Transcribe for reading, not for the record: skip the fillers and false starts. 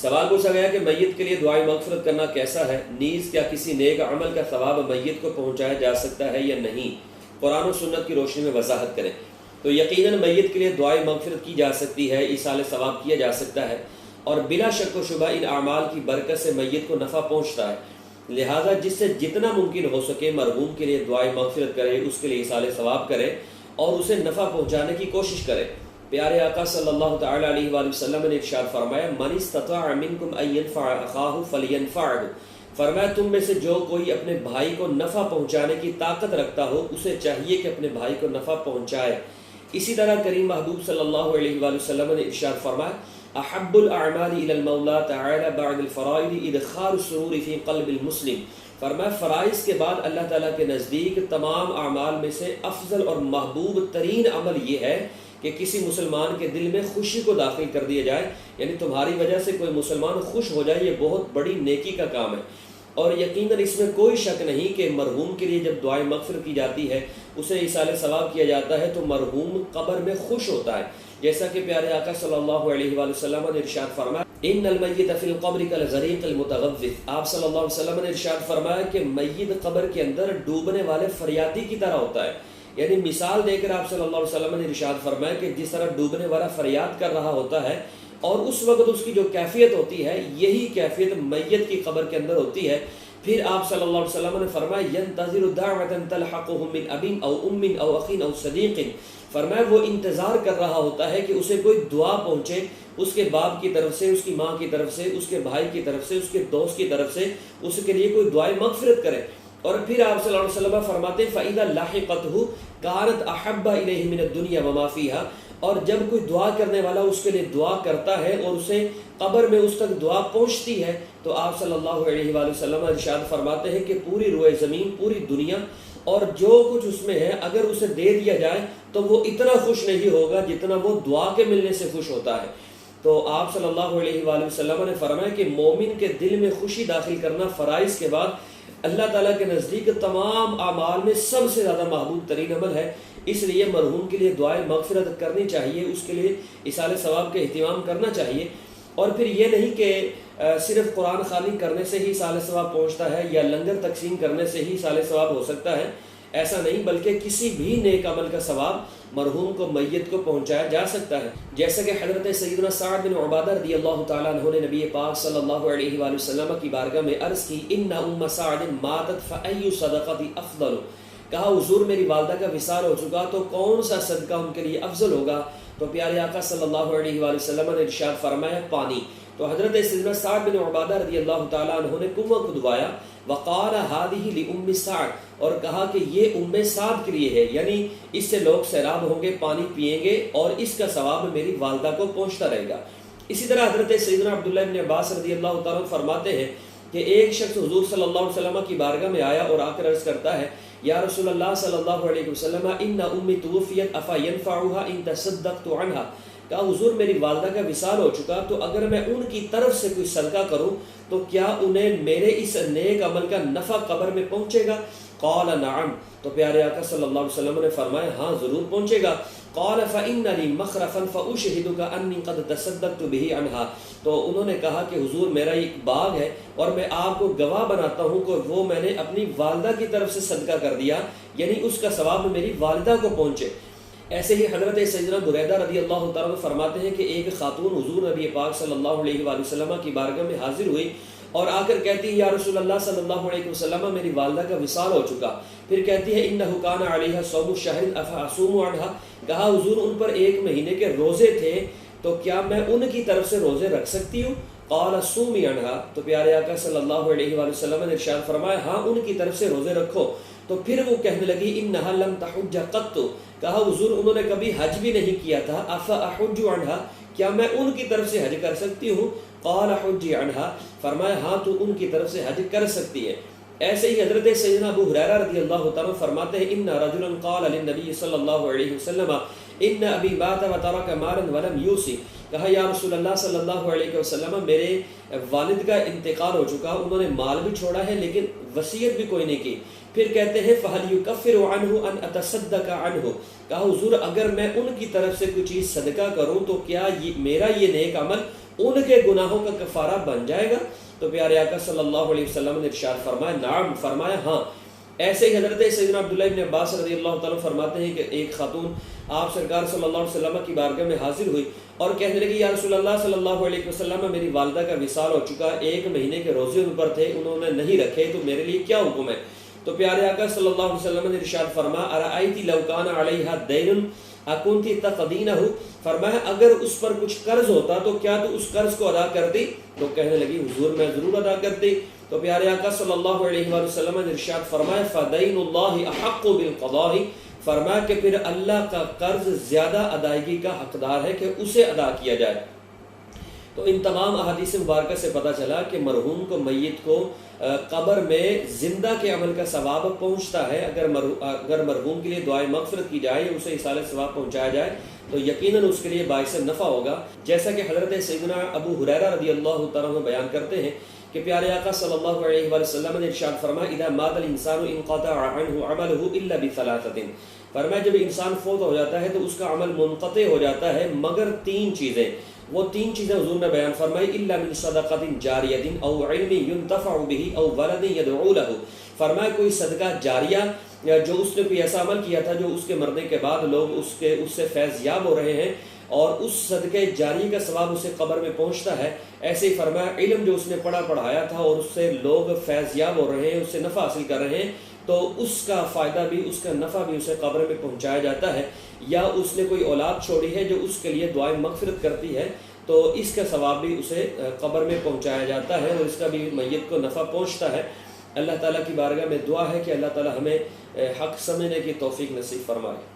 سوال پوچھا گیا کہ میت کے لیے دعائے مغفرت کرنا کیسا ہے، نیز کیا کسی نیک عمل کا ثواب میت کو پہنچایا جا سکتا ہے یا نہیں، قرآن و سنت کی روشنی میں وضاحت کریں۔ تو یقیناً میت کے لیے دعائے مغفرت کی جا سکتی ہے، ایصال ثواب کیا جا سکتا ہے، اور بلا شک و شبہ ان اعمال کی برکت سے میت کو نفع پہنچتا ہے، لہٰذا جس سے جتنا ممکن ہو سکے مرحوم کے لیے دعائے مغفرت کرے، اس کے لیے ایصال ثواب کرے اور اسے نفع پہنچانے کی کوشش کرے۔ پیارے آقا صلی اللہ تعالیٰ علیہ وآلہ وسلم نے ارشاد فرمایا، من استطاع منکم ان ينفع اخاہ فلینفعہ، فرمایا تم میں سے جو کوئی اپنے بھائی کو نفع پہنچانے کی طاقت رکھتا ہو اسے چاہیے کہ اپنے بھائی کو نفع پہنچائے۔ اسی طرح کریم محبوب صلی اللہ علیہ وآلہ وسلم نے ارشاد فرمایا، احب الاعمال الى المولا تعالی بعد الفرائض ادخال السرور فی قلب المسلم، فرمایا فرائض کے بعد اللہ تعالیٰ کے نزدیک تمام اعمال میں سے افضل اور محبوب ترین عمل یہ ہے کہ کسی مسلمان کے دل میں خوشی کو داخل کر دیا جائے، یعنی تمہاری وجہ سے کوئی مسلمان خوش ہو جائے، یہ بہت بڑی نیکی کا کام ہے۔ اور یقیناً اس میں کوئی شک نہیں کہ مرحوم کے لیے جب دعائے مغفرت کی جاتی ہے، اسے ایصال ثواب کیا جاتا ہے، تو مرحوم قبر میں خوش ہوتا ہے، جیسا کہ پیارے آقا صلی اللہ علیہ وآلہ وسلم نے ارشاد فرمایا، ان المیت فی القبر کالغریق المتغوث، آپ صلی اللہ علیہ وسلم نے ارشاد فرمایا کہ میت قبر کے اندر ڈوبنے والے فریادی کی طرح ہوتا ہے، یعنی مثال دے کر آپ صلی اللہ علیہ وسلم نے ارشاد فرمایا کہ جس طرح ڈوبنے والا فریاد کر رہا ہوتا ہے اور اس وقت اس کی جو کیفیت ہوتی ہے، یہی کیفیت میت کی قبر کے اندر ہوتی ہے۔ پھر آپ صلی اللہ علیہ وسلم نے فرمایا، ینتظر دعوة تلحقه من اب او ام او اخ او صدیق، فرمایا وہ انتظار کر رہا ہوتا ہے کہ اسے کوئی دعا پہنچے، اس کے باپ کی طرف سے، اس کی ماں کی طرف سے، اس کے بھائی کی طرف سے، اس کے دوست کی طرف سے، اس کے لیے کوئی دعائے مغفرت کرے۔ اور پھر آپ صلی اللہ علیہ وسلم فرماتے ہیں، فَإِذَا لَحِقَتْهُ كَانَتْ أَحَبَّ إِلَيْهِ مِنَ الدُّنْيَا وَمَا فِيهَا، اور جب کوئی دعا کرنے والا اس کے لیے دعا کرتا ہے اور اسے قبر میں اس تک دعا پہنچتی ہے، تو آپ صلی اللہ علیہ وآلہ وسلم ارشاد فرماتے ہیں کہ پوری روئے زمین، پوری دنیا اور جو کچھ اس میں ہے اگر اسے دے دیا جائے تو وہ اتنا خوش نہیں ہوگا جتنا وہ دعا کے ملنے سے خوش ہوتا ہے۔ تو آپ صلی اللہ علیہ وآلہ وسلم نے فرمایا کہ مومن کے دل میں خوشی داخل کرنا فرائض کے بعد اللہ تعالیٰ کے نزدیک تمام اعمال میں سب سے زیادہ محبوب ترین عمل ہے، اس لیے مرحوم کے لیے دعائے مغفرت کرنی چاہیے، اس کے لیے ایصال ثواب کا اہتمام کرنا چاہیے۔ اور پھر یہ نہیں کہ صرف قرآن خوانی کرنے سے ہی ایصال ثواب پہنچتا ہے یا لنگر تقسیم کرنے سے ہی ایصال ثواب ہو سکتا ہے، ایسا نہیں، بلکہ کسی بھی نیک عمل کا ثواب مرحوم کو، میت کو پہنچایا جا سکتا ہے، جیسا کہ حضرت سیدنا سعد بن عبادہ رضی اللہ تعالیٰ عنہ نے نبی پاک صلی اللہ علیہ وآلہ وسلم کی بارگاہ میں عرض کی، ان ام سعد ماتت فأی صدقۃ افضل، کہا حضور میری والدہ کا وصال ہو چکا تو کون سا صدقہ ان کے لیے افضل ہوگا؟ تو پیارے آقا صلی اللہ علیہ وآلہ وسلم نے ارشاد فرمایا، پانی۔ تو حضرت سیدنا سعد بن عبادہ رضی اللہ تعالیٰ عنہ نے کنواں کھدوایا، وقال هذه لأم سعد، اور کہا کہ یہ ام سعد کے لیے ہے، یعنی اس سے لوگ سیراب ہوں گے، پانی پئیں گے اور اس کا ثواب میری والدہ کو پہنچتا رہے گا۔ اسی طرح حضرت سیدنا عبداللہ بن عباس رضی اللہ تعالیٰ عنہ فرماتے ہیں کہ ایک شخص حضور صلی اللہ علیہ وسلم کی بارگاہ میں آیا اور آ کر عرض کرتا ہے، یا رسول اللہ صلی اللہ علیہ وسلم، ان امی توفیت افا ینفعها ان تصدقت عنها، کہا حضور میری والدہ کا وصال ہو چکا تو اگر میں ان کی طرف سے کوئی صدقہ کروں تو کیا انہیں میرے اس نیک عمل کا نفع قبر میں پہنچے گا؟ قال نعم، تو پیارے آقا صلی اللہ علیہ وسلم نے فرمایا ہاں ضرور پہنچے گا۔ قال فإن لي مخرفا فأشهدك أني قد تصدقت به عنها، تو انہوں نے کہا کہ حضور میرا ایک باغ ہے اور میں آپ کو گواہ بناتا ہوں کہ وہ میں نے اپنی والدہ کی طرف سے صدقہ کر دیا، یعنی اس کا ثواب میری والدہ کو پہنچے۔ ایسے ہی حضرت سیدنا بریدہ رضی اللہ تعالیٰ عنہ فرماتے ہیں کہ ایک خاتون حضور نبی پاک صلی اللہ علیہ وآلہ وسلم کی بارگاہ میں حاضر ہوئی اور آ کر کہتی ہے، یا رسول اللہ صلی اللہ علیہ وسلم میری والدہ کا وصال ہو چکا۔ پھر کہتی ہے، انہ کان علیہ صوم شہر افاصوم عنہا، کہا حضور ان پر 1 مہینے کے روزے تھے تو کیا میں ان کی طرف سے روزے رکھ سکتی ہوں؟ قال صومی عنہا، تو پیارے آقا صلی اللہ علیہ وآلہ وسلم نے ارشاد فرمایا ہاں ان کی طرف سے روزے رکھو۔ تو پھر وہ کہنے لگی، انہا لم تحج قط، کہا حضور انہوں نے کبھی حج بھی نہیں کیا تھا، افاحج عنہا، کیا میں ان کی طرف سے حج کر سکتی ہوں؟ قال حج عنہا، فرمایا ہاں تو ان کی طرف سے حج کر سکتی ہے۔ ایسے ہی حضرت سیدنا ابو ہریرہ رضی اللہ تعالیٰ فرماتے ہیں، ان رجلا قال للنبی صلی اللہ علیہ وسلم ان ابی مات وترک مالا ولم یوصی، کہا یا رسول اللہ صلی اللہ علیہ وسلم میرے والد کا انتقال ہو چکا، انہوں نے مال بھی چھوڑا ہے لیکن وصیت بھی کوئی نہیں کی۔ پھر کہتے ہیں فَهَلْ يُكَفِّرُ عَنْهُ أَنْ أَتَصَدَّقَ عَنْهُ، کہا حضور اگر میں ان کی طرف سے کوئی چیز صدقہ کروں تو کیا میرا یہ نیک عمل ان کے گناہوں کا کفارہ بن جائے گا؟ تو پیارے آقا صلی اللہ علیہ وسلم نے ارشاد فرمایا نعم، فرمایا ہاں۔ ایسے ہی حضرت سیدنا عبداللہ ابن عباس رضی اللہ تعالیٰ فرماتے ہیں کہ ایک خاتون آپ سرکار صلی اللہ علیہ وسلم کی بارگاہ میں حاضر ہوئی اور کہنے لگی یا رسول اللہ صلی اللہ علیہ وسلم، میری والدہ کا وصال ہو چکا، 1 مہینے کے روزے ان پر تھے، انہوں نے نہیں رکھے، تو میرے لیے کیا حکم ہے؟ تو پیارے آقا صلی اللہ علیہ وسلم نے ارشاد فرمایا ارأیتی لو کان علیہا دین اکنتی تقدینہ، فرمایا اگر اس پر کچھ قرض ہوتا تو کیا تو اس قرض کو ادا کرتی؟ تو کہنے لگی حضور میں ضرور ادا کرتی۔ تو پیارے آقا صلی اللہ علیہ وآلہ وسلم نے ارشاد فرمایا فدین اللہ احق بالقضاء، فرمایا کہ پھر اللہ کا قرض زیادہ ادائیگی کا حقدار ہے کہ اسے ادا کیا جائے۔ تو ان تمام احادیث مبارکہ سے پتہ چلا کہ مرحوم کو، میت کو قبر میں زندہ کے عمل کا ثواب پہنچتا ہے۔ اگر مرحوم کے لیے دعائے مغفرت کی جائے، اسے ایصال ثواب پہنچایا جائے تو یقیناً اس کے لیے باعث نفع ہوگا، جیسا کہ حضرت سیدنا ابو ہریرہ رضی اللہ تعالیٰ عنہ بیان کرتے ہیں کہ پیارے آقا صلی اللہ علیہ وآلہ وسلم نے ارشاد فرمایا اذا مات الانسان انقطع عنه عمله الا بثلاثه، فرمایا جب انسان فوت ہو جاتا ہے تو اس کا عمل منقطع ہو جاتا ہے مگر 3 چیزیں۔ وہ 3 چیزیں حضور نے بیان فرمائی الا من صدقۃ جاریۃ او علم ينتفع به او ولد يدعو له، فرمایا کوئی صدقہ جاریہ یا جو اس نے کوئی ایسا عمل کیا تھا جو اس کے مرنے کے بعد لوگ اس سے فیض یاب ہو رہے ہیں اور اس صدقے جاری کا ثواب اسے قبر میں پہنچتا ہے۔ ایسے ہی فرمایا علم جو اس نے پڑھایا تھا اور اس سے لوگ فیض یاب ہو رہے ہیں، اس سے نفع حاصل کر رہے ہیں، تو اس کا فائدہ بھی، اس کا نفع بھی اسے قبر میں پہنچایا جاتا ہے۔ یا اس نے کوئی اولاد چھوڑی ہے جو اس کے لیے دعائیں مغفرت کرتی ہے تو اس کا ثواب بھی اسے قبر میں پہنچایا جاتا ہے اور اس کا بھی میت کو نفع پہنچتا ہے۔ اللہ تعالیٰ کی بارگاہ میں دعا ہے کہ اللہ تعالیٰ ہمیں حق سمجھنے کی توفیق نصیب فرمائے۔